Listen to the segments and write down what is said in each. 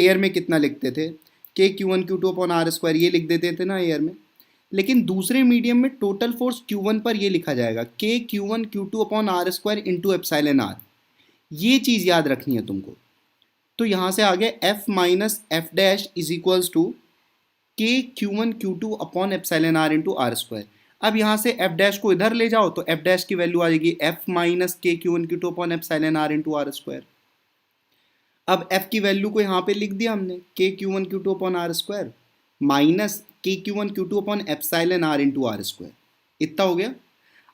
Air में कितना लिखते थे, K Q one Q two upon R square, ये लिख देते थे ना एयर में। लेकिन दूसरे मीडियम में टोटल फोर्स क्यू वन पर ये लिखा जाएगा K Q one Q two upon R square into epsilon R. ये चीज़ याद रखनी है तुमको। तो यहाँ से आ गया F minus F dash is equals to K Q one Q two upon epsilon R into R square. अब यहाँ से एफ डैश को इधर ले जाओ तो एफ डैश की वैल्यू आ जाएगी F minus K Q one Q two upon epsilon R into R square. अब f की वैल्यू को यहाँ पे लिख दिया हमने K Q one Q two upon R square minus K Q one Q two upon epsilon R into R square, इतना हो गया।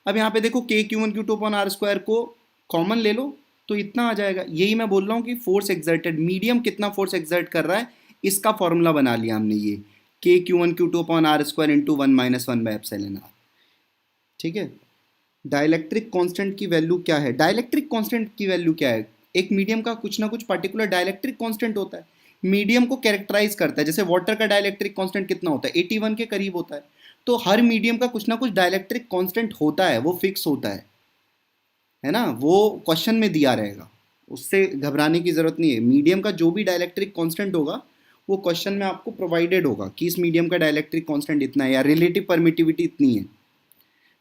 अब यहाँ पे देखो K Q one Q two upon R square को कॉमन ले लो तो इतना आ जाएगा। यही मैं बोल रहा हूँ कि फोर्स एक्सर्टेड, मीडियम कितना फोर्स एक्सर्ट कर रहा है, इसका फॉर्मूला बना लिया हमने, ये K Q one Q two upon R square into one minus one by epsilon R. ठीक है। डाइलेक्ट्रिक कांस्टेंट की वैल्यू क्या है, डाइलेक्ट्रिक कांस्टेंट की वैल्यू क्या है, एक मीडियम का कुछ ना कुछ पर्टिकुलर डाइलेक्ट्रिक कांस्टेंट होता है, मीडियम को कैरेक्टराइज करता है। जैसे वाटर का डाइलेक्ट्रिक कांस्टेंट कितना होता है, 81 के करीब होता है। तो हर मीडियम का कुछ ना कुछ डाइलेक्ट्रिक कांस्टेंट होता है, वो फिक्स होता है ना, वो क्वेश्चन में दिया रहेगा, उससे घबराने की जरूरत नहीं है। मीडियम का जो भी डाइलेक्ट्रिक कांस्टेंट होगा वो क्वेश्चन में आपको प्रोवाइडेड होगा कि इस मीडियम का डाइलेक्ट्रिक कांस्टेंट इतना है या रिलेटिव परमिटिविटी इतनी है।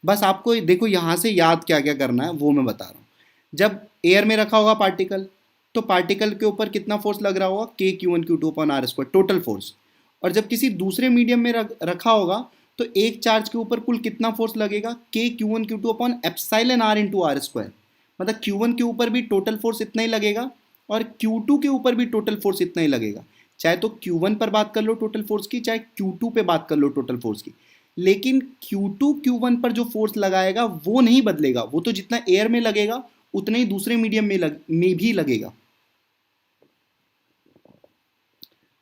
बस आपको देखो यहाँ से याद क्या क्या करना है वो मैं बता रहा हूँ। जब एयर में रखा होगा पार्टिकल, तो पार्टिकल के ऊपर कितना फोर्स लग रहा होगा, K Q one Q two upon R square, total force. और जब किसी दूसरे मीडियम में रखा होगा तो एक चार्ज के ऊपर कुल कितना फोर्स लगेगा, K Q one Q two upon epsilon R into R square. मतलब क्यू वन के ऊपर भी टोटल फोर्स इतना ही लगेगा और क्यू टू के ऊपर भी टोटल फोर्स इतना ही लगेगा। चाहे तो क्यू वन पर बात कर लो टोटल फोर्स की, चाहे क्यू टू पे बात कर लो टोटल फोर्स की, लेकिन Q2 Q1 पर जो फोर्स लगाएगा वो नहीं बदलेगा। वो तो जितना एयर में लगेगा उतना ही दूसरे मीडियम में भी लगेगा।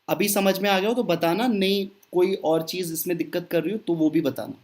अभी समझ में आ गया हो तो बताना, नहीं कोई और चीज इसमें दिक्कत कर रही हो तो वो भी बताना।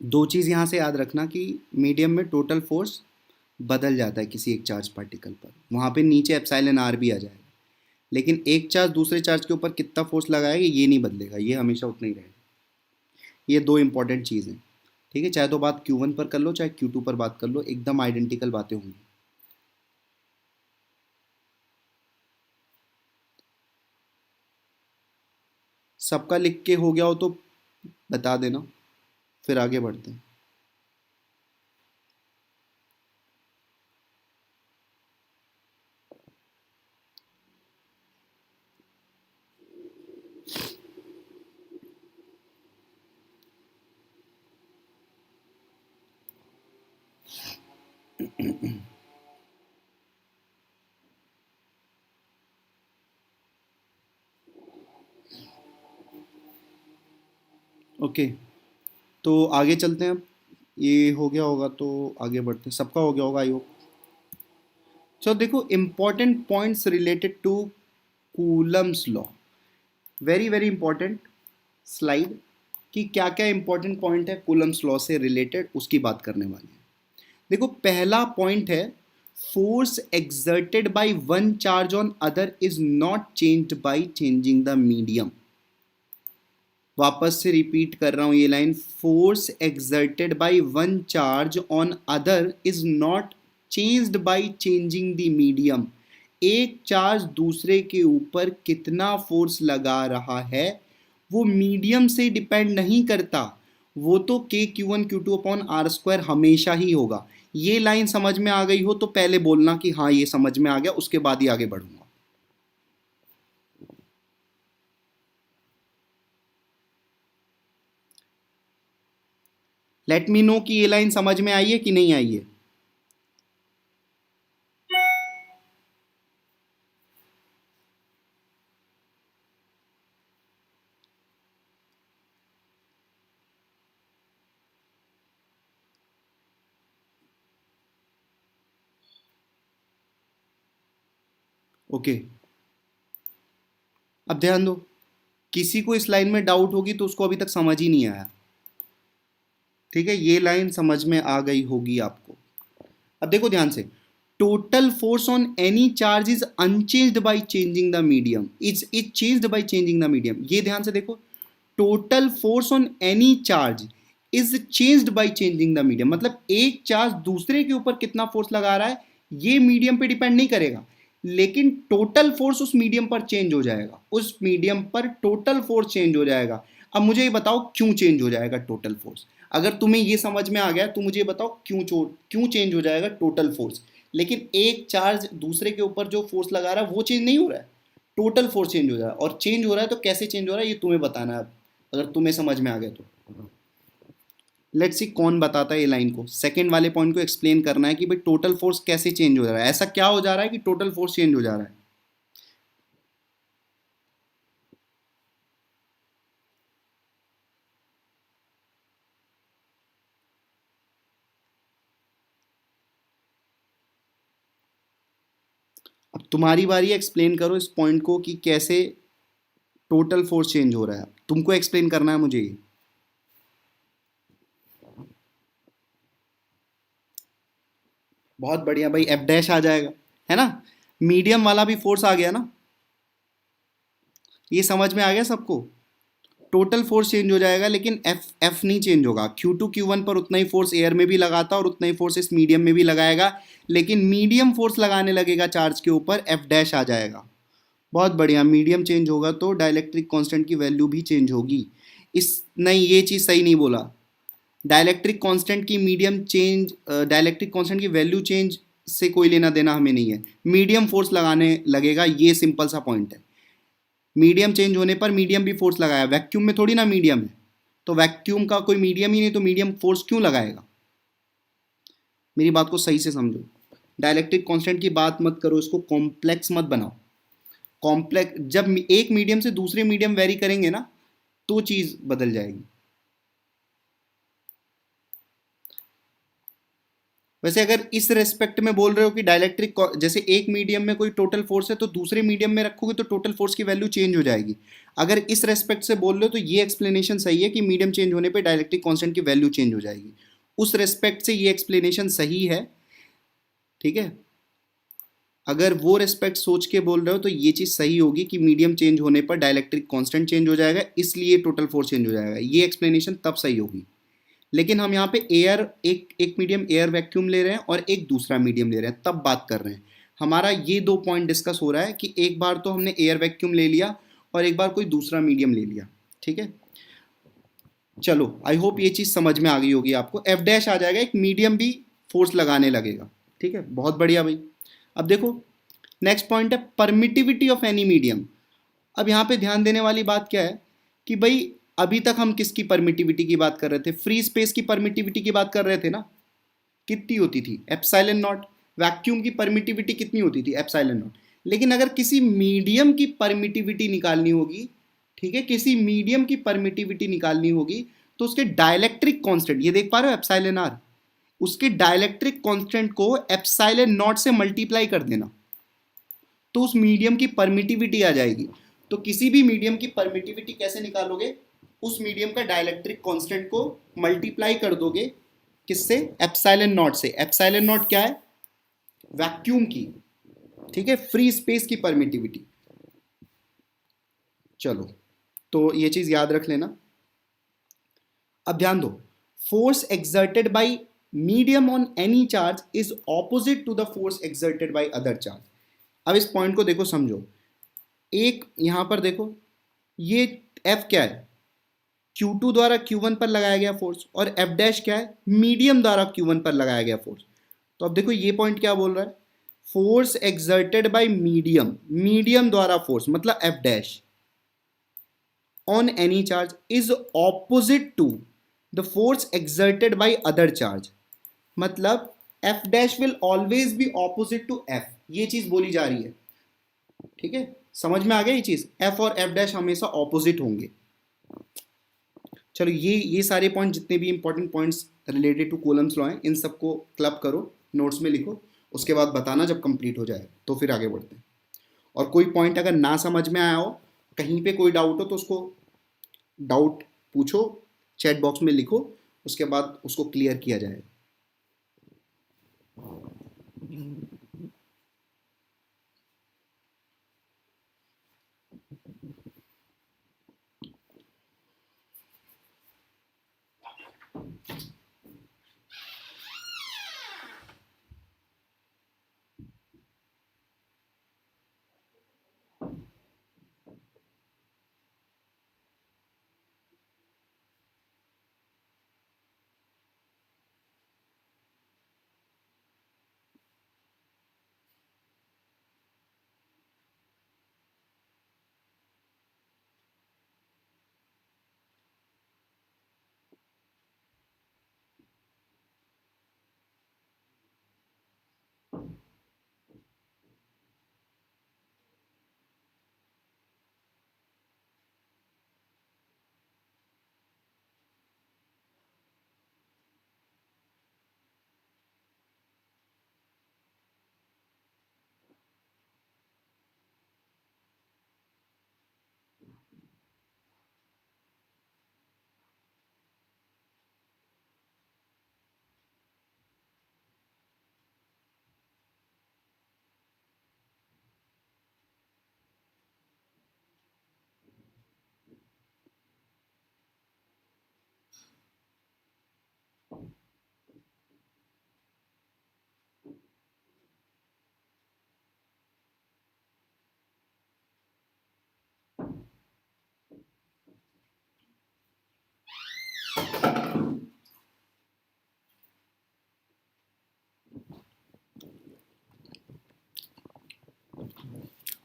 दो चीज यहां से याद रखना कि मीडियम में टोटल फोर्स बदल जाता है किसी एक चार्ज पार्टिकल पर, वहां पे नीचे एप्सिलॉन आर भी आ जाएगा, लेकिन एक चार्ज दूसरे चार्ज के ऊपर कितना फोर्स लगाएगा ये नहीं बदलेगा, ये हमेशा उतना ही रहेगा। ये दो इंपॉर्टेंट चीज़ हैं। ठीक है, चाहे तो बात Q1 पर कर लो चाहे Q2 पर बात कर लो, एकदम आइडेंटिकल बातें होंगी। सबका लिख के हो गया हो तो बता देना, फिर आगे बढ़ते हैं। ओके, तो आगे चलते हैं अब। ये हो गया होगा तो आगे बढ़ते हैं, सबका हो गया होगा आई होप। चलो देखो important points related to Coulomb's law, very very important slide, कि क्या क्या इंपॉर्टेंट पॉइंट है कूलम्स लॉ से रिलेटेड, उसकी बात करने वाले हैं। देखो पहला पॉइंट है, force exerted by one charge on other is not changed by changing the medium। वापस से रिपीट कर रहा हूं ये line, force exerted by one charge on other is not changed by changing the medium। एक charge दूसरे के ऊपर कितना फोर्स लगा रहा है वो मीडियम से डिपेंड नहीं करता, वो तो K Q one Q two upon R square हमेशा ही होगा। ये लाइन समझ में आ गई हो तो पहले बोलना कि हाँ ये समझ में आ गया, उसके बाद ही आगे बढ़ूंगा। लेट मी नो कि ये लाइन समझ में आई है कि नहीं आई है। ओके, अब ध्यान दो, किसी को इस लाइन में डाउट होगी तो उसको अभी तक समझ ही नहीं आया, ठीक है, ये लाइन समझ में आ गई होगी आपको। अब देखो ध्यान से, total force on any charge is unchanged by changing the medium, is changed by changing the medium. ये ध्यान से देखो, total force on any charge is changed by changing the medium, मतलब एक चार्ज दूसरे के ऊपर कितना फोर्स लगा रहा है ये मीडियम पे डिपेंड नहीं करेगा, लेकिन टोटल फोर्स उस मीडियम पर चेंज हो जाएगा, उस मीडियम पर टोटल फोर्स चेंज हो जाएगा। अब मुझे ये बताओ क्यों चेंज हो जाएगा टोटल फोर्स, अगर तुम्हें ये समझ में आ गया तो मुझे बताओ क्यों चेंज हो जाएगा टोटल फोर्स। लेकिन एक चार्ज दूसरे के ऊपर जो फोर्स लगा रहा है वो चेंज नहीं हो रहा है, टोटल फोर्स चेंज हो रहा है, और चेंज हो रहा है तो कैसे चेंज हो रहा है ये तुम्हें बताना है। अब अगर तुम्हें समझ में आ गया तो लेट्स सी कौन बताता है ये लाइन को, सेकंड वाले पॉइंट को एक्सप्लेन करना है कि भाई टोटल फोर्स कैसे चेंज हो रहा है, ऐसा क्या हो जा रहा है कि टोटल फोर्स चेंज हो जा रहा है। अब तुम्हारी बारी एक्सप्लेन करो इस पॉइंट को कि कैसे टोटल फोर्स चेंज हो रहा है, तुमको एक्सप्लेन करना है मुझे ये। बहुत बढ़िया भाई, एफ डैश आ जाएगा, है ना, मीडियम वाला भी फोर्स आ गया ना, ये समझ में आ गया सबको। टोटल फोर्स चेंज हो जाएगा लेकिन एफ एफ नहीं चेंज होगा, Q2 Q1 पर उतना ही फोर्स एयर में भी लगाता और उतना ही फोर्स इस मीडियम में भी लगाएगा, लेकिन मीडियम फोर्स लगाने लगेगा चार्ज के ऊपर, एफ डैश आ जाएगा। बहुत बढ़िया, मीडियम चेंज होगा तो डाइलेक्ट्रिक कांस्टेंट की वैल्यू भी चेंज होगी। इस नहीं, ये चीज़ सही नहीं बोला, डाइलेक्ट्रिक कांस्टेंट की मीडियम चेंज, डाइलेक्ट्रिक कांस्टेंट की वैल्यू चेंज से कोई लेना देना हमें नहीं है, मीडियम फोर्स लगाने लगेगा, ये सिंपल सा पॉइंट है। मीडियम चेंज होने पर मीडियम भी फोर्स लगाया, वैक्यूम में थोड़ी ना मीडियम है, तो वैक्यूम का कोई मीडियम ही नहीं तो मीडियम फोर्स क्यों लगाएगा। मेरी बात को सही से समझो, डाइलेक्ट्रिक कांस्टेंट की बात मत करो, इसको कॉम्प्लेक्स मत बनाओ। कॉम्प्लेक्स जब एक मीडियम से दूसरे मीडियम वेरी करेंगे ना तो चीज़ बदल जाएगी। वैसे अगर इस रेस्पेक्ट में बोल रहे हो कि डाइलेक्ट्रिक, जैसे एक मीडियम में कोई टोटल फोर्स है तो दूसरे मीडियम में रखोगे तो टोटल फोर्स की वैल्यू चेंज हो जाएगी, अगर इस रेस्पेक्ट से बोल रहे हो तो ये एक्सप्लेनेशन सही है कि मीडियम चेंज होने पे डाइलेक्ट्रिक कांस्टेंट की वैल्यू चेंज हो जाएगी, उस रेस्पेक्ट से ये एक्सप्लेनेशन सही है, ठीक है। अगर वो रेस्पेक्ट सोच के बोल रहे हो तो ये चीज़ सही होगी कि मीडियम चेंज होने पर डाइलेक्ट्रिक कांस्टेंट चेंज हो जाएगा इसलिए टोटल फोर्स चेंज हो जाएगा, ये एक्सप्लेनेशन तब सही होगी। लेकिन हम यहाँ पे एयर, एक मीडियम एयर वैक्यूम ले रहे हैं और एक दूसरा मीडियम ले रहे हैं तब बात कर रहे हैं, हमारा ये दो पॉइंट डिस्कस हो रहा है कि एक बार तो हमने एयर वैक्यूम ले लिया और एक बार कोई दूसरा मीडियम ले लिया, ठीक है। चलो आई होप ये चीज़ समझ में आ गई होगी आपको, एफ डैश आ जाएगा, एक मीडियम भी फोर्स लगाने लगेगा, ठीक है, बहुत बढ़िया भाई। अब देखो नेक्स्ट पॉइंट है परमिटिविटी ऑफ एनी मीडियम। अब यहाँ पे ध्यान देने वाली बात क्या है कि भाई अभी तक हम किसकी परमिटिविटी की बात कर रहे थे, फ्री स्पेस की परमिटिविटी की बात कर रहे थे ना, कितनी होती थी एप्सिलॉन नॉट, वैक्यूम की परमिटिविटी कितनी होती थी एप्सिलॉन नॉट। लेकिन अगर किसी मीडियम की परमिटिविटी निकालनी होगी, ठीक है, किसी मीडियम की परमिटिविटी निकालनी होगी तो उसके डाइलेक्ट्रिक कांस्टेंट, ये देख पा रहे हो एप्सिलॉन आर, उसके डाइलेक्ट्रिक कांस्टेंट को एप्सिलॉन नॉट से मल्टीप्लाई कर देना तो उस मीडियम की परमिटिविटी आ जाएगी। तो किसी भी मीडियम की परमिटिविटी कैसे निकालोगे, उस मीडियम का डाइलेक्ट्रिक कांस्टेंट को मल्टीप्लाई कर दोगे किससे, एप्सिलॉन नॉट से। एप्सिलॉन नॉट क्या है, वैक्यूम की, ठीक है, फ्री स्पेस की परमिटिविटी। चलो तो ये चीज याद रख लेना। अब ध्यान दो, force exerted by medium on any charge is opposite to the force exerted by other charge. अब इस पॉइंट को देखो समझो, एक यहां पर देखो ये F क्या है, Q2 द्वारा Q1 पर लगाया गया फोर्स, और F डैश क्या है, मीडियम द्वारा Q1 पर लगाया गया फोर्स। तो अब देखो ये पॉइंट क्या बोल रहा है, force exerted by medium, medium द्वारा फोर्स मतलब F dash on any charge is opposite to the force exerted by other charge, मतलब F dash will always be opposite to F, ये चीज बोली जा रही है, ठीक है, समझ में आ गया ये चीज, F और F डैश हमेशा ऑपोजिट होंगे। चलो ये सारे पॉइंट जितने भी important points related to Coulomb's law हैं इन सबको क्लब करो, नोट्स में लिखो, उसके बाद बताना जब कंप्लीट हो जाए तो फिर आगे बढ़ते हैं। और कोई पॉइंट अगर ना समझ में आया हो कहीं पे कोई डाउट हो तो उसको डाउट पूछो, चैट बॉक्स में लिखो, उसके बाद उसको क्लियर किया जाएगा।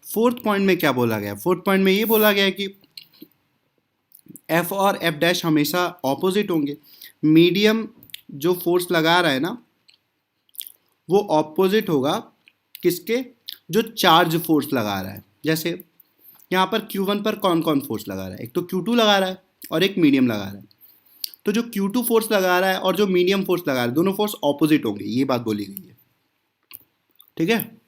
फोर्थ पॉइंट में क्या बोला गया? फोर्थ पॉइंट में ये बोला गया है कि एफ और एफ डैश हमेशा ऑपोजिट होंगे। मीडियम जो फोर्स लगा रहा है ना, वो ऑपोजिट होगा किसके? जो चार्ज फोर्स लगा रहा है। जैसे यहाँ पर Q1 पर कौन कौन फोर्स लगा रहा है? एक तो Q2 लगा रहा है और एक मीडियम लगा रहा है। तो जो Q2 फोर्स लगा रहा है और जो मीडियम फोर्स लगा रहा है, दोनों फोर्स ऑपोजिट होंगे, ये बात बोली गई है। ठीक है।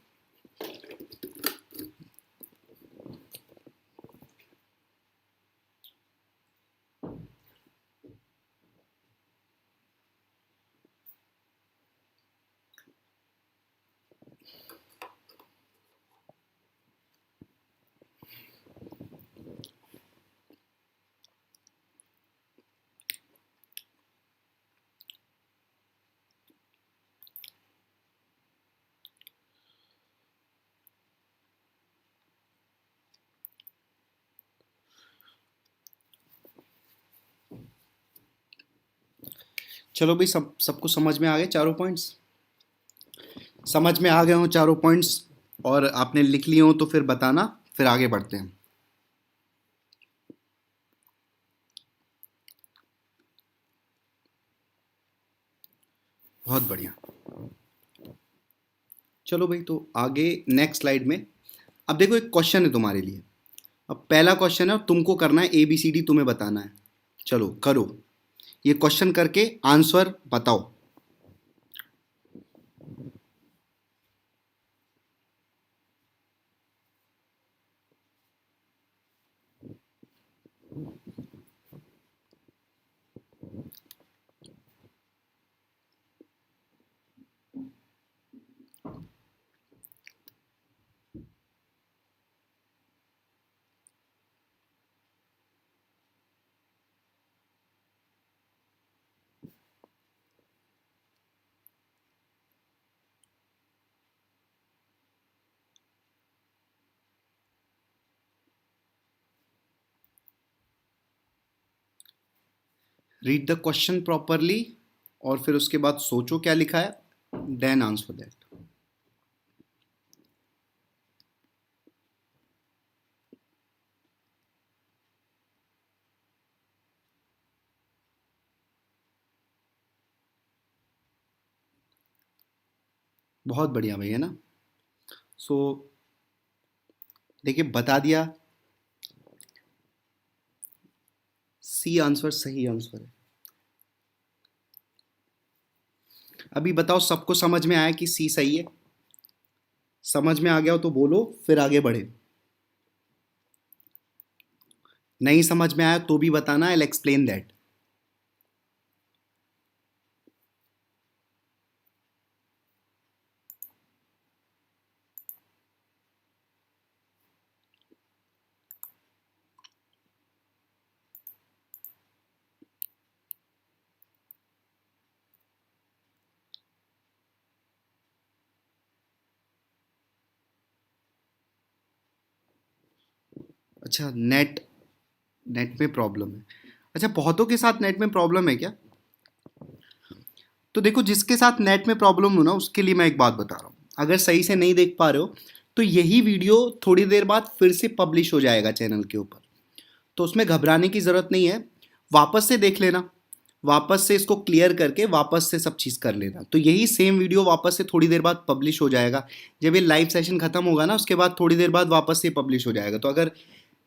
चलो भाई, सबको समझ में आ गए चारों पॉइंट्स? समझ में आ गए हो चारों पॉइंट्स और आपने लिख लिए हो तो फिर बताना, फिर आगे बढ़ते हैं। बहुत बढ़िया। चलो भाई, तो आगे नेक्स्ट स्लाइड में अब देखो, एक क्वेश्चन है तुम्हारे लिए। अब पहला क्वेश्चन है और तुमको करना है, ए बी सी डी तुम्हें बताना है। चलो करो, ये क्वेश्चन करके आंसर बताओ। रीड द क्वेश्चन प्रॉपरली और फिर उसके बाद सोचो क्या लिखा है, देन आंसर दैट। बहुत बढ़िया भैया ना। सो देखिए, बता दिया, सी आंसर सही आंसर है। अभी बताओ, सबको समझ में आया कि सी सही है? समझ में आ गया हो तो बोलो, फिर आगे बढ़े। नहीं समझ में आया तो भी बताना, आई विल एक्सप्लेन दैट। अच्छा, नेट नेट में प्रॉब्लम है। अच्छा, बहुतों के साथ नेट में प्रॉब्लम है क्या? तो देखो, जिसके साथ नेट में प्रॉब्लम हो ना, उसके लिए मैं एक बात बता रहा हूँ। अगर सही से नहीं देख पा रहे हो तो यही वीडियो थोड़ी देर बाद फिर से पब्लिश हो जाएगा चैनल के ऊपर, तो उसमें घबराने की ज़रूरत नहीं है। वापस से देख लेना, वापस से इसको क्लियर करके वापस से सब चीज़ कर लेना। तो यही सेम वीडियो वापस से थोड़ी देर बाद पब्लिश हो जाएगा। जब ये लाइव सेशन ख़त्म होगा ना, उसके बाद थोड़ी देर बाद वापस से पब्लिश हो जाएगा। तो अगर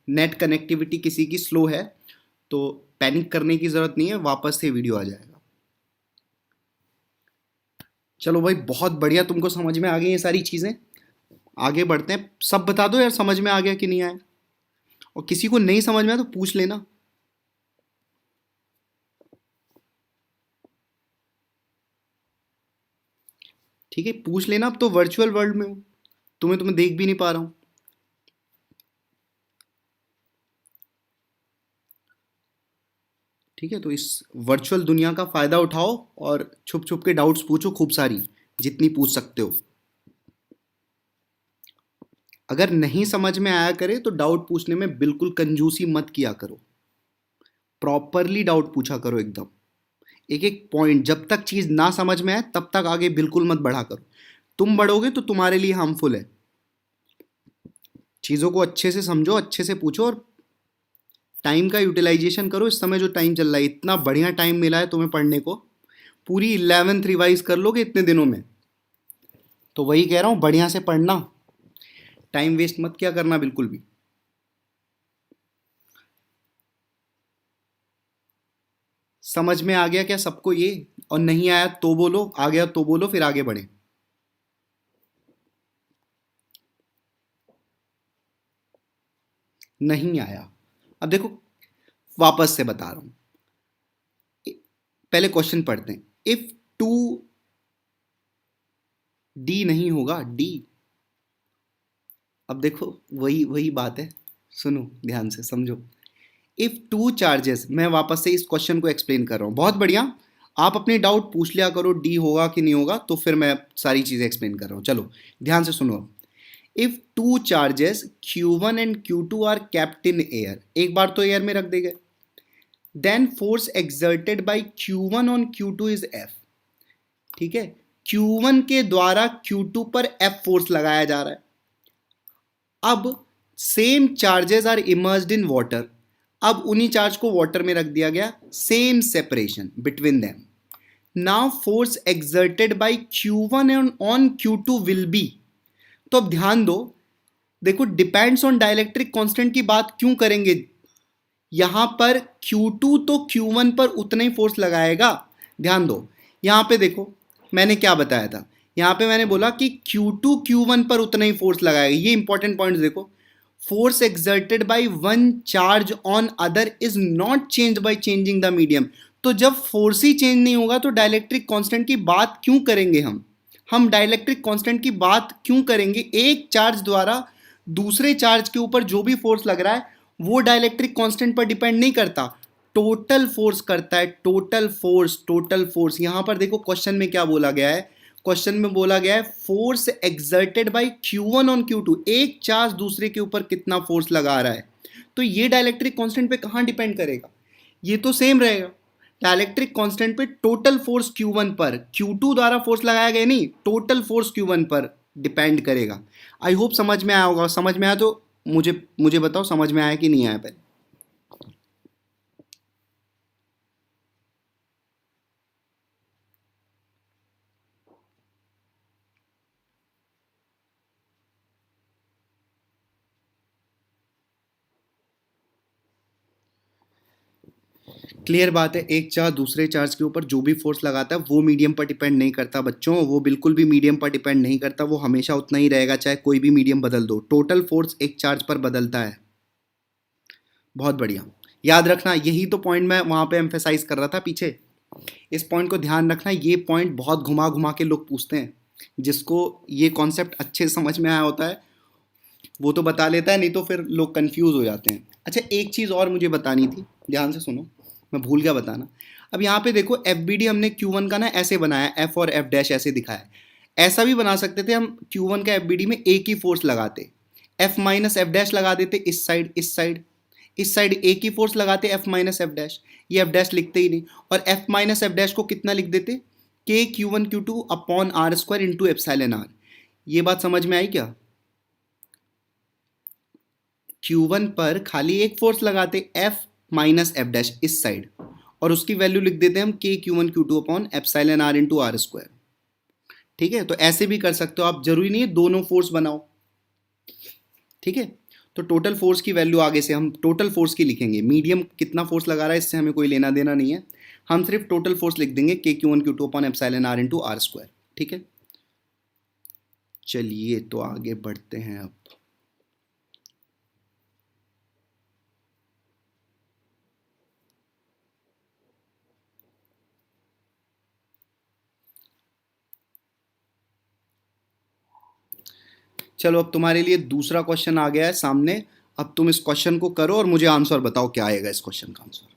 नेट कनेक्टिविटी किसी की स्लो है तो पैनिक करने की ज़रूरत नहीं है, वापस से वीडियो आ जाएगा। चलो भाई, बहुत बढ़िया, तुमको समझ में आ गई ये सारी चीज़ें। आगे बढ़ते हैं। सब बता दो यार, समझ में आ गया कि नहीं आया? और किसी को नहीं समझ में आया तो पूछ लेना। ठीक है, पूछ लेना। अब तो वर्चुअल वर्ल्ड में हूँ, तुम्हें देख भी नहीं पा रहा हूँ। ठीक है, तो इस वर्चुअल दुनिया का फ़ायदा उठाओ और छुप छुप के डाउट्स पूछो, खूब सारी, जितनी पूछ सकते हो। अगर नहीं समझ में आया करे तो डाउट पूछने में बिल्कुल कंजूसी मत किया करो। प्रॉपरली डाउट पूछा करो एकदम। एक एक पॉइंट, जब तक चीज़ ना समझ में आए तब तक आगे बिल्कुल मत बढ़ा करो। तुम बढ़ोगे तो तुम्हारे लिए हार्मफुल है। चीज़ों को अच्छे से समझो, अच्छे से पूछो, और टाइम का यूटिलाइजेशन करो। इस समय जो टाइम चल रहा है, इतना बढ़िया टाइम मिला है तुम्हें पढ़ने को, पूरी 11th रिवाइज कर लोगे इतने दिनों में। तो वही कह रहा हूँ, बढ़िया से पढ़ना, टाइम वेस्ट मत क्या करना बिल्कुल भी। समझ में आ गया क्या सबको ये? और नहीं आया तो बोलो, आ गया तो बोलो, फिर आगे बढ़े। नहीं आया? अब देखो, वापस से बता रहा हूं। पहले क्वेश्चन पढ़ते हैं। इफ टू डी नहीं होगा, डी। अब देखो, वही वही बात है। सुनो ध्यान से, समझो। इफ टू चार्जेस, मैं वापस से इस क्वेश्चन को एक्सप्लेन कर रहा हूं। बहुत बढ़िया, आप अपने डाउट पूछ लिया करो, डी होगा कि नहीं होगा, तो फिर मैं सारी चीजें एक्सप्लेन कर रहा हूं। चलो ध्यान से सुनो। If two charges Q1 and Q2 are kept in air, एक बार तो एयर में रख देंगे, then force exerted by Q1 on Q2 is F। ठीक है, Q1 के द्वारा Q2 पर F फोर्स लगाया जा रहा है। अब same charges are immersed in water, अब उन्हीं चार्ज को वाटर में रख दिया गया, same separation between them. Now force exerted by Q1 on Q2 will be. तो अब ध्यान दो, देखो, डिपेंड्स ऑन डाइलेक्ट्रिक कांस्टेंट की बात क्यों करेंगे? यहां पर Q2 तो Q1 पर उतना ही फोर्स लगाएगा। ध्यान दो, यहां पे देखो, मैंने क्या बताया था। यहां पे मैंने बोला कि Q2 Q1 पर उतना ही फोर्स लगाएगा। ये इंपॉर्टेंट पॉइंट देखो। Force exerted by one charge on other is not change by changing the medium. तो जब फोर्स ही चेंज नहीं होगा तो डाइलेक्ट्रिक कांस्टेंट की बात क्यों करेंगे हम डाइलेक्ट्रिक कांस्टेंट की बात क्यों करेंगे? एक चार्ज द्वारा दूसरे चार्ज के ऊपर जो भी फोर्स लग रहा है वो डाइलेक्ट्रिक कांस्टेंट पर डिपेंड नहीं करता, टोटल फोर्स करता है। Total force, total force. यहां पर देखो क्वेश्चन में क्या बोला गया है। क्वेश्चन में बोला गया है force exerted by Q1 on Q2, एक चार्ज दूसरे के ऊपर कितना फोर्स लगा रहा है। तो ये डाइलेक्ट्रिक कांस्टेंट पे कहां डिपेंड करेगा? ये तो सेम रहेगा। डाइलेक्ट्रिक कांस्टेंट पे टोटल फोर्स Q1 पर, Q2 द्वारा फोर्स लगाया गया नहीं, टोटल फोर्स Q1 पर डिपेंड करेगा। आई होप समझ में आया होगा। समझ में आया तो मुझे मुझे बताओ, समझ में आया कि नहीं आया पहले। क्लियर बात है, एक चार्ज दूसरे चार्ज के ऊपर जो भी फोर्स लगाता है वो मीडियम पर डिपेंड नहीं करता बच्चों, वो बिल्कुल भी मीडियम पर डिपेंड नहीं करता, वो हमेशा उतना ही रहेगा चाहे कोई भी मीडियम बदल दो। टोटल फोर्स एक चार्ज पर बदलता है। बहुत बढ़िया। याद रखना, यही तो पॉइंट मैं वहाँ पे एम्फेसाइज कर रहा था पीछे। इस पॉइंट को ध्यान रखना, ये पॉइंट बहुत घुमा घुमा के लोग पूछते हैं। जिसको ये कॉन्सेप्ट अच्छे समझ में आया होता है वो तो बता लेता है, नहीं तो फिर लोग कंफ्यूज हो जाते हैं। अच्छा, एक चीज़ और मुझे बतानी थी, ध्यान से सुनो, मैं भूल गया बताना। अब यहाँ पे देखो एफ बी डी हमने क्यू वन का ना ऐसे बनाया, एफ और एफ डैश ऐसे दिखाया है। ऐसा भी बना सकते थे हम, क्यू वन का एफ बी डी में एक ही फोर्स लगाते, एफ माइनस एफ डैश लगा देते इस साइड इस साइड, इस साइड एक ही फोर्स लगाते एफ माइनस एफ डैश, ये एफ डैश लिखते ही नहीं, और एफ माइनस एफ डैश को कितना लिख देते, K Q one Q two upon R square into epsilon R. ये बात समझ में आई क्या? Q1 पर खाली एक फोर्स लगाते F माइनस एफ डैश इस साइड, और उसकी वैल्यू लिख देते हैं हम K Q one Q two upon epsilon R into R square. ठीक है, तो ऐसे भी कर सकते हो आप, जरूरी नहीं है दोनों फोर्स बनाओ। ठीक है, तो टोटल फोर्स की वैल्यू आगे से हम टोटल फोर्स की लिखेंगे, मीडियम कितना फोर्स लगा रहा है इससे हमें कोई लेना देना नहीं है, हम सिर्फ टोटल फोर्स लिख देंगे K Q one Q two upon epsilon R into R square. ठीक है, चलिए तो आगे बढ़ते हैं अब। चलो, अब तुम्हारे लिए दूसरा क्वेश्चन आ गया है सामने। अब तुम इस क्वेश्चन को करो और मुझे आंसर बताओ क्या आएगा इस क्वेश्चन का आंसर।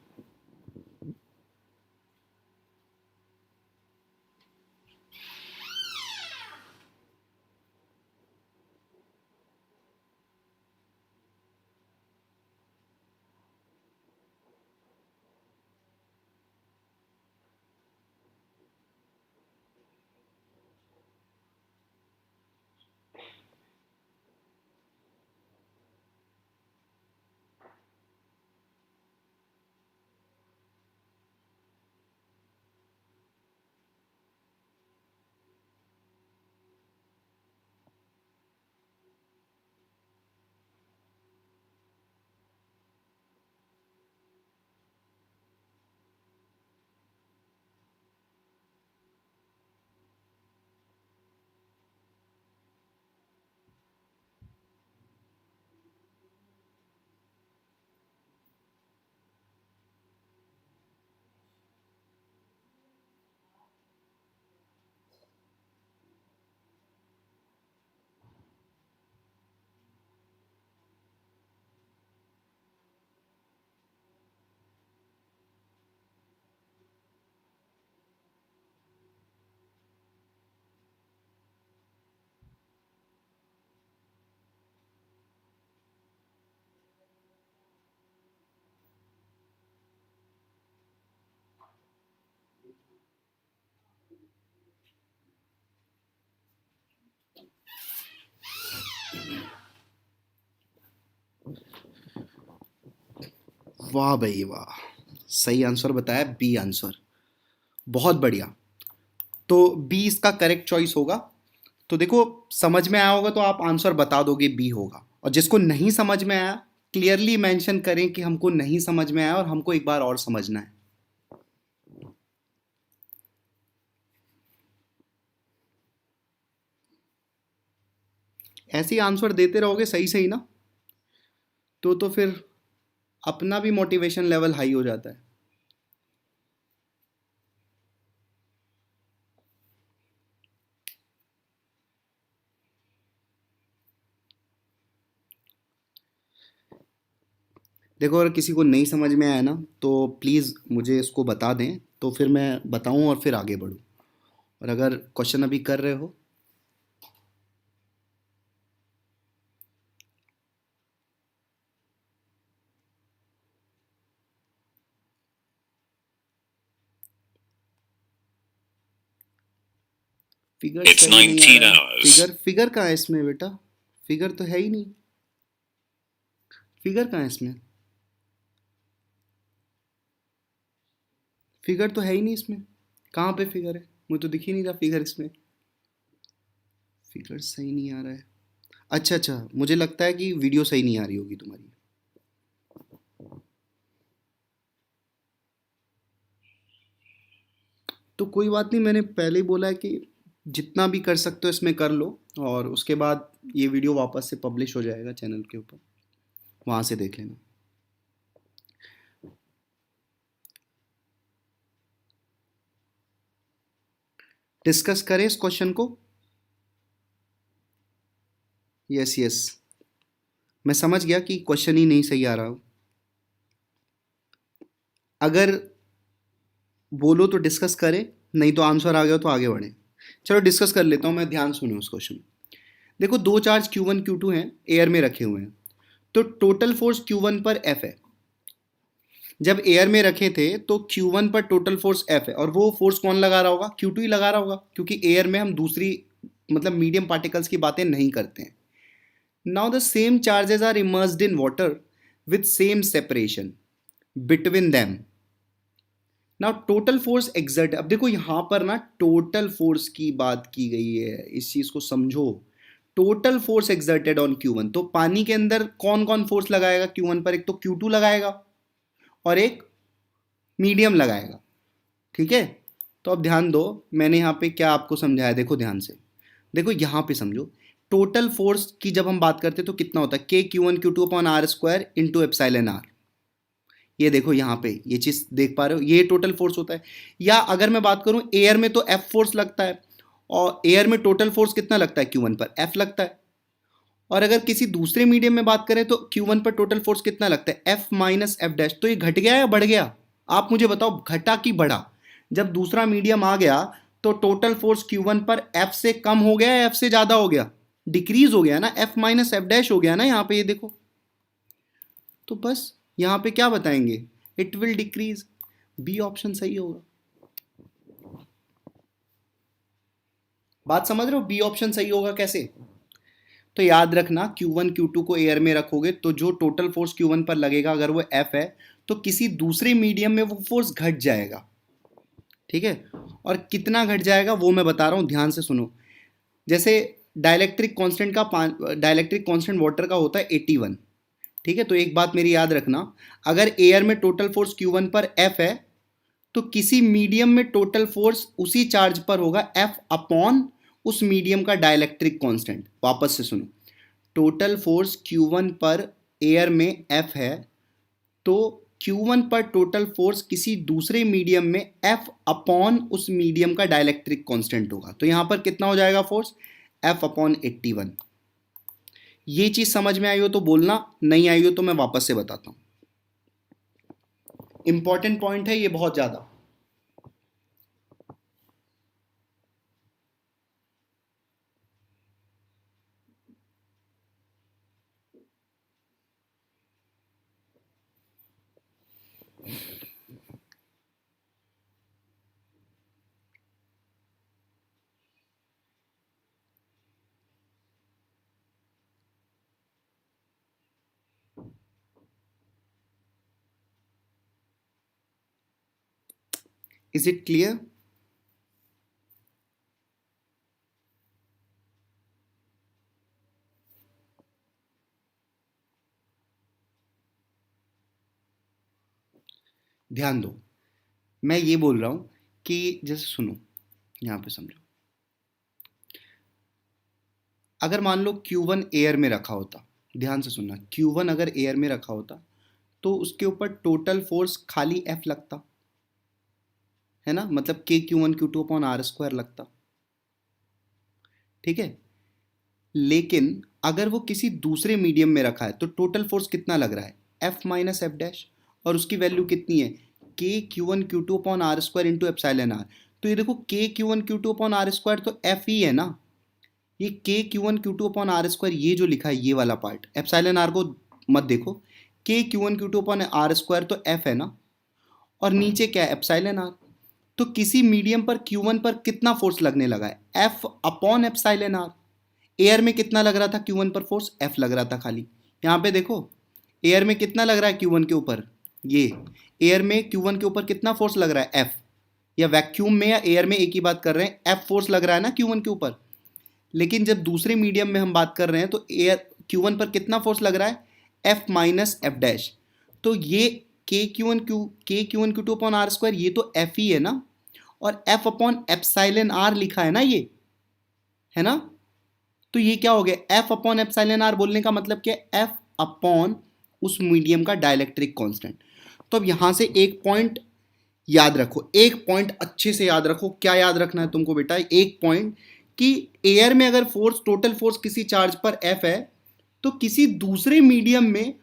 वाह भाई वाह, सही आंसर बताया, बी आंसर। बहुत बढ़िया। तो बी इसका करेक्ट चॉइस होगा। तो देखो, समझ में आया होगा तो आप आंसर बता दोगे बी होगा, और जिसको नहीं समझ में आया क्लियरली मेंशन करें कि हमको नहीं समझ में आया और हमको एक बार और समझना है। ऐसे ही आंसर देते रहोगे सही सही ना, तो फिर अपना भी मोटिवेशन लेवल हाई हो जाता है। देखो, अगर किसी को नहीं समझ में आया ना तो प्लीज़ मुझे इसको बता दें, तो फिर मैं बताऊं और फिर आगे बढ़ूं। और अगर क्वेश्चन अभी कर रहे हो, फिगर It's सही नहीं आ 19 रहा है। hours. फिगर फिगर कहाँ है इसमें बेटा? फिगर तो है ही नहीं। फिगर कहाँ है इसमें? फिगर तो है ही नहीं इसमें। कहाँ पे फिगर है? मुझे तो दिख ही नहीं रहा फिगर इसमें। फिगर सही नहीं आ रहा है। अच्छा अच्छा, मुझे लगता है कि वीडियो सही नहीं आ रही होगी तुम्हारी। तो कोई बात नहीं, मैंने पहले ही बोला है कि जितना भी कर सकते हो इसमें कर लो, और उसके बाद ये वीडियो वापस से पब्लिश हो जाएगा चैनल के ऊपर, वहाँ से देख लेना। डिस्कस करें इस क्वेश्चन को। यस यस, मैं समझ गया कि क्वेश्चन ही नहीं सही आ रहा हो। अगर बोलो तो डिस्कस करें, नहीं तो आंसर आ गया तो आगे बढ़ें। चलो डिस्कस कर लेता हूँ मैं, ध्यान सुनो उस क्वेश्चन। देखो दो चार्ज Q1 Q2 हैं, एयर में रखे हुए हैं, तो टोटल फोर्स Q1 पर F है। जब एयर में रखे थे तो Q1 पर टोटल फोर्स F है, और वो फोर्स कौन लगा रहा होगा? Q2 ही लगा रहा होगा, क्योंकि एयर में हम दूसरी मतलब मीडियम पार्टिकल्स की बातें नहीं करते हैं। Now the same charges are immersed in water with same separation between them. Now total force exert, अब देखो यहां पर ना टोटल फोर्स की बात की गई है, इस चीज को समझो। Total force exerted on Q1, तो पानी के अंदर कौन कौन फोर्स लगाएगा Q1 पर? एक तो Q2 लगाएगा और एक मीडियम लगाएगा, ठीक है। तो अब ध्यान दो, मैंने यहाँ पे क्या आपको समझाया, देखो ध्यान से। देखो यहाँ पे समझो, टोटल फोर्स की जब हम बात करते हैं तो कितना होता है? K Q1 Q2 upon R square into epsilon R. ये देखो यहाँ पे ये चीज देख पा रहे हो, ये टोटल फोर्स होता है। या अगर मैं बात करूं एयर में, तो एफ फोर्स लगता है, और एयर में टोटल फोर्स कितना लगता है? Q1 पर एफ लगता है। और अगर किसी दूसरे मीडियम में बात करें तो Q1 पर टोटल फोर्स कितना लगता है? F minus F dash. तो ये घट गया या बढ़ गया? आप मुझे बताओ, घटा कि बढ़ा? जब दूसरा मीडियम आ गया तो टोटल फोर्स Q1 पर एफ से कम हो गया या एफ से ज्यादा हो गया? डिक्रीज हो गया ना, एफ माइनस एफ डैश हो गया ना यहाँ पे, ये देखो। तो बस यहाँ पे क्या बताएंगे? It will decrease. B option सही होगा। बात समझ रहे हो? बी ऑप्शन सही होगा कैसे? तो याद रखना, Q1 Q2 को एयर में रखोगे तो जो टोटल फोर्स Q1 पर लगेगा, अगर वो F है, तो किसी दूसरे मीडियम में वो फोर्स घट जाएगा, ठीक है। और कितना घट जाएगा वो मैं बता रहा हूं, ध्यान से सुनो। जैसे डाइलेक्ट्रिक कांस्टेंट वाटर का होता है 81, ठीक है। तो एक बात मेरी याद रखना, अगर एयर में टोटल फोर्स Q1 पर F है, तो किसी मीडियम में टोटल फोर्स उसी चार्ज पर होगा F अपॉन उस मीडियम का डाइलेक्ट्रिक कांस्टेंट। वापस से सुनो, टोटल फोर्स Q1 पर एयर में F है, तो Q1 पर टोटल फोर्स किसी दूसरे मीडियम में F अपॉन उस मीडियम का डाइलेक्ट्रिक कांस्टेंट होगा। तो यहां पर कितना हो जाएगा फोर्स? F upon 81। ये चीज समझ में आई हो तो बोलना, नहीं आई हो तो मैं वापस से बताता हूं। इंपॉर्टेंट पॉइंट है ये बहुत ज्यादा। Is it clear? ध्यान दो, मैं ये बोल रहा हूं कि जैसे सुनो, यहां पे समझो। अगर मान लो Q1 एयर में रखा होता, ध्यान से सुनना, Q1 अगर एयर में रखा होता तो उसके ऊपर टोटल फोर्स खाली F लगता है ना, मतलब के Q1 Q2 upon R square लगता, ठीक है। लेकिन अगर वो किसी दूसरे मीडियम में रखा है तो टोटल फोर्स कितना लग रहा है? F माइनस एफ डैश, और उसकी वैल्यू कितनी है? K Q1 Q2 upon R square into epsilon R. तो ये देखो K Q1 Q2 upon R square तो F ही है ना, ये के Q1 Q2 upon R square, ये जो लिखा है ये वाला पार्ट, एप्सिलॉन आर को मत देखो। K Q1 Q2 upon R square तो F है ना, और नीचे क्या है? Epsilon R. तो किसी मीडियम पर Q1 पर कितना फोर्स लगने लगा है? F upon epsilon R. Air में कितना लग रहा था Q1 पर फोर्स? F लग रहा था खाली। यहाँ पे देखो, एयर में कितना लग रहा है Q1 के ऊपर? ये एयर में Q1 के ऊपर कितना फोर्स लग रहा है? F। या वैक्यूम में या एयर में एक ही बात कर रहे हैं, F फोर्स लग रहा है ना Q1 के ऊपर। लेकिन जब दूसरे मीडियम में हम बात कर रहे हैं तो एयर Q1 पर कितना फोर्स लग रहा है? F minus F dash. तो ये के Q1 Q2 upon R square, ये तो F ही है ना, और F अपॉन एप्सिलॉन आर लिखा है ना, ये है ना। तो ये क्या हो गया? F अपॉन एप्सिलॉन आर बोलने का मतलब क्या है? F अपॉन उस मीडियम का डाइलेक्ट्रिक कांस्टेंट। तो अब यहां से एक पॉइंट याद रखो, एक पॉइंट अच्छे से याद रखो। क्या याद रखना है तुमको बेटा? एक पॉइंट कि एयर में अगर फोर्स, टोटल फोर्स किसी चार्ज पर एफ है, तो किसी दूसरे मीडियम में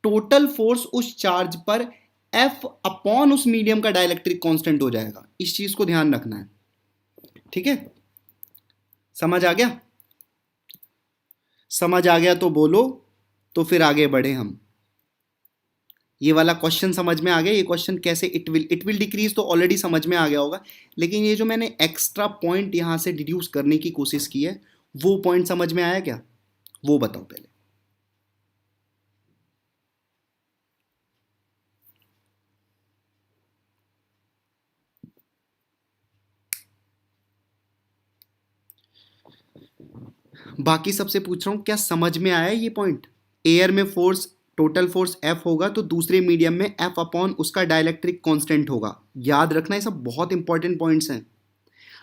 टोटल फोर्स उस चार्ज पर एफ अपॉन उस मीडियम का डाइलेक्ट्रिक कांस्टेंट हो जाएगा। इस चीज को ध्यान रखना है, ठीक है? समझ आ गया? समझ आ गया तो बोलो, तो फिर आगे बढ़े हम। ये वाला क्वेश्चन समझ में आ गया? ये क्वेश्चन कैसे इट विल डिक्रीज तो ऑलरेडी समझ में आ गया होगा, लेकिन ये जो मैंने एक्स्ट्रा पॉइंट यहां से डिड्यूस करने की कोशिश की है, वो पॉइंट समझ में आया क्या? वो बताओ पहले। बाकी सबसे पूछ रहा हूं, क्या समझ में आया ये पॉइंट? एयर में फोर्स, टोटल फोर्स एफ होगा, तो दूसरे मीडियम में एफ अपॉन उसका डाइलेक्ट्रिक कांस्टेंट होगा। याद रखना, ये सब बहुत इंपॉर्टेंट पॉइंट्स हैं।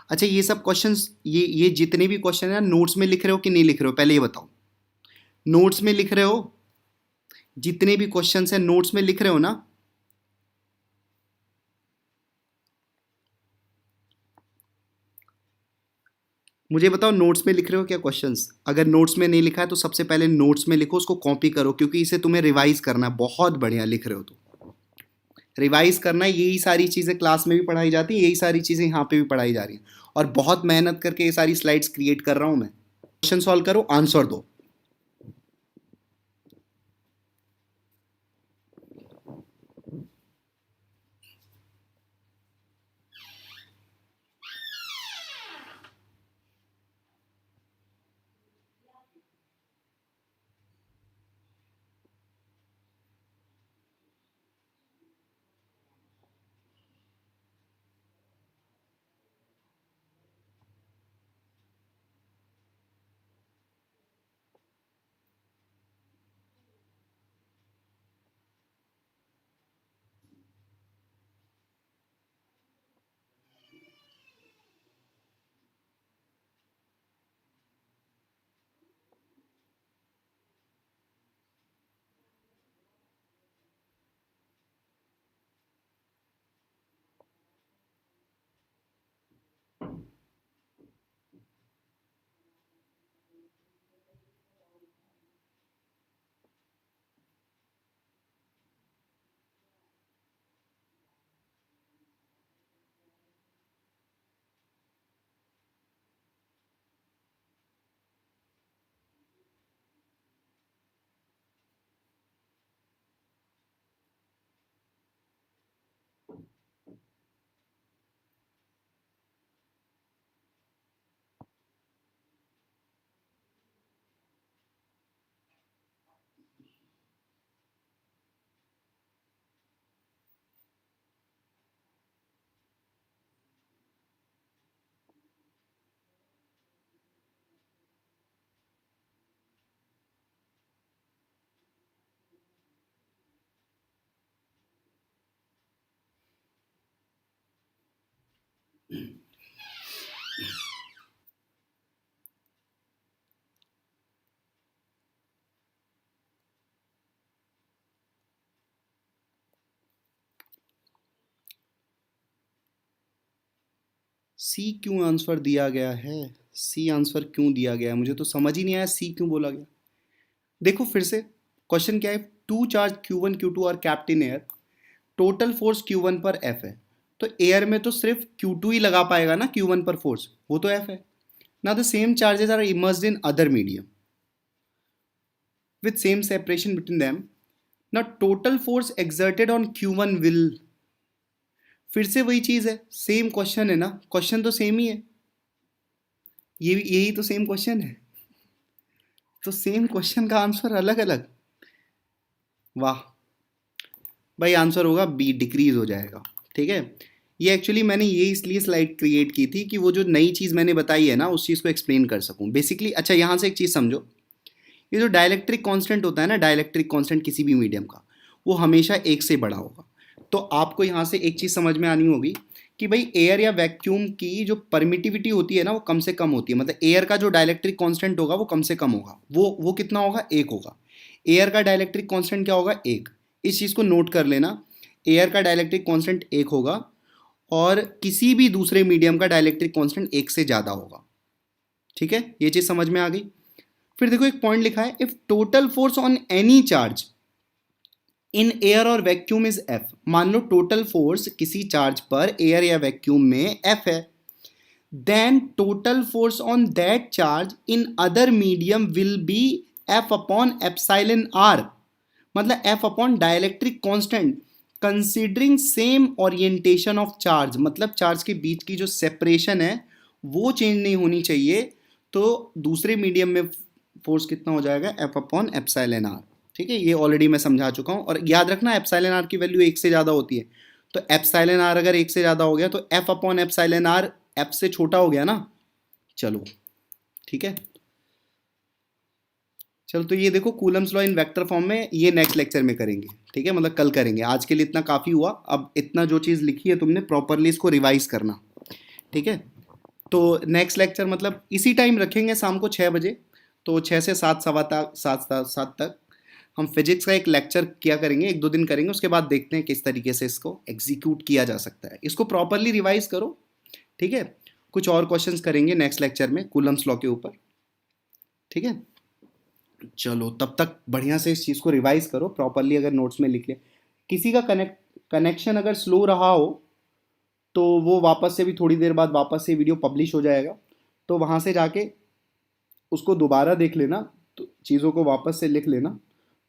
अच्छा, ये सब क्वेश्चंस, ये जितने भी क्वेश्चन हैं, नोट्स में लिख रहे हो कि नहीं लिख रहे हो? पहले ये बताओ, नोट्स में लिख रहे हो? जितने भी क्वेश्चंस हैं नोट्स में लिख रहे हो ना? मुझे बताओ, नोट्स में लिख रहे हो क्या क्वेश्चंस? अगर नोट्स में नहीं लिखा है तो सबसे पहले नोट्स में लिखो, उसको कॉपी करो, क्योंकि इसे तुम्हें रिवाइज करना है। बहुत बढ़िया लिख रहे हो तो रिवाइज करना है। यही सारी चीज़ें क्लास में भी पढ़ाई जाती हैं, यही सारी चीज़ें यहाँ पे भी पढ़ाई जा रही हैं, और बहुत मेहनत करके ये सारी स्लाइड्स क्रिएट कर रहा हूँ मैं। क्वेश्चन सॉल्व करो, आंसर दो। सी क्यों आंसर दिया गया है? सी आंसर क्यों दिया गया है? मुझे तो समझ ही नहीं आया सी क्यों बोला गया। देखो फिर से, क्वेश्चन क्या है? टू चार्ज Q1 Q2 और kept in air, total force Q1 पर F है। तो एयर में तो सिर्फ Q2 ही लगा पाएगा ना Q1 पर फोर्स, वो तो F है ना। The same charges are immersed in other medium with same separation between them. Now total force exerted on Q1 will, फिर से वही चीज है, सेम क्वेश्चन है ना, क्वेश्चन तो सेम ही है, ये यही तो सेम क्वेश्चन है, तो सेम क्वेश्चन का आंसर अलग अलग। वाह भाई, आंसर होगा बी, डिक्रीज हो जाएगा। ठीक है, ये एक्चुअली मैंने ये इसलिए स्लाइड क्रिएट की थी कि वो जो नई चीज़ मैंने बताई है ना, उस चीज़ को एक्सप्लेन कर सकूं बेसिकली। अच्छा, यहाँ से एक चीज़ समझो, ये जो डाइलेक्ट्रिक कांस्टेंट होता है ना, डाइलेक्ट्रिक कांस्टेंट किसी भी मीडियम का, वो हमेशा एक से बड़ा होगा। तो आपको यहाँ से एक चीज़ समझ में आनी होगी कि भाई एयर या वैक्यूम की जो परमिटिविटी होती है ना, वो कम से कम होती है। मतलब एयर का जो डाइलेक्ट्रिक कांस्टेंट होगा वो कम से कम होगा। वो कितना होगा? एक होगा। एयर का डाइलेक्ट्रिक कांस्टेंट क्या होगा? एक। इस चीज़ को नोट कर लेना, एयर का डाइलेक्ट्रिक कांस्टेंट एक होगा, और किसी भी दूसरे मीडियम का डाइलेक्ट्रिक कांस्टेंट 1 से ज़्यादा होगा। ठीक है, ये चीज़ समझ में आ गई। फिर देखो एक पॉइंट लिखा है, if total force on any charge in air और वैक्यूम इज एफ। मान लो टोटल फोर्स किसी चार्ज पर एयर या वैक्यूम में एफ है, then total force on that charge in other medium will be F upon epsilon R, मतलब F upon dielectric constant considering same orientation of charge, मतलब charge के बीच की जो सेपरेशन है वो चेंज नहीं होनी चाहिए। तो दूसरे मीडियम में फोर्स कितना हो जाएगा, एफ अपॉन एप्सिलॉन आर। ठीक है, ये ऑलरेडी मैं समझा चुका हूँ। और याद रखना एप्सिलॉन आर की वैल्यू 1 से ज़्यादा होती है, तो एप्सिलॉन आर अगर 1 से ज़्यादा हो गया तो F upon epsilon R F से छोटा हो गया ना। चलो ठीक है, चलो तो ये देखो Coulomb's law in vector form में, ये नेक्स्ट लेक्चर में करेंगे। ठीक है, मतलब कल करेंगे। आज के लिए इतना काफ़ी हुआ। अब इतना जो चीज़ लिखी है तुमने प्रॉपरली इसको रिवाइज करना। ठीक है, तो नेक्स्ट लेक्चर मतलब इसी टाइम रखेंगे शाम को 6 बजे। तो 6 से 7, सवा तक, 7 तक हम फिजिक्स का एक लेक्चर किया करेंगे, 1-2 दिन करेंगे। उसके बाद देखते हैं किस तरीके से इसको एग्जीक्यूट किया जा सकता है। इसको प्रॉपरली रिवाइज करो। ठीक है, कुछ और क्वेश्चंस करेंगे नेक्स्ट लेक्चर में कूलम्स लॉ के ऊपर। ठीक है, चलो तब तक बढ़िया से इस चीज़ को रिवाइज करो प्रॉपरली। अगर नोट्स में लिख लिया, किसी का कनेक्शन अगर स्लो रहा हो तो वो वापस से भी थोड़ी देर बाद वापस से वीडियो पब्लिश हो जाएगा, तो वहाँ से जाके उसको दोबारा देख लेना, तो चीज़ों को वापस से लिख लेना,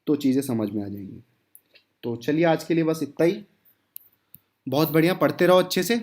तो चीज़ें समझ में आ जाएंगी। तो चलिए आज के लिए बस इतना ही। बहुत बढ़िया, पढ़ते रहो अच्छे से।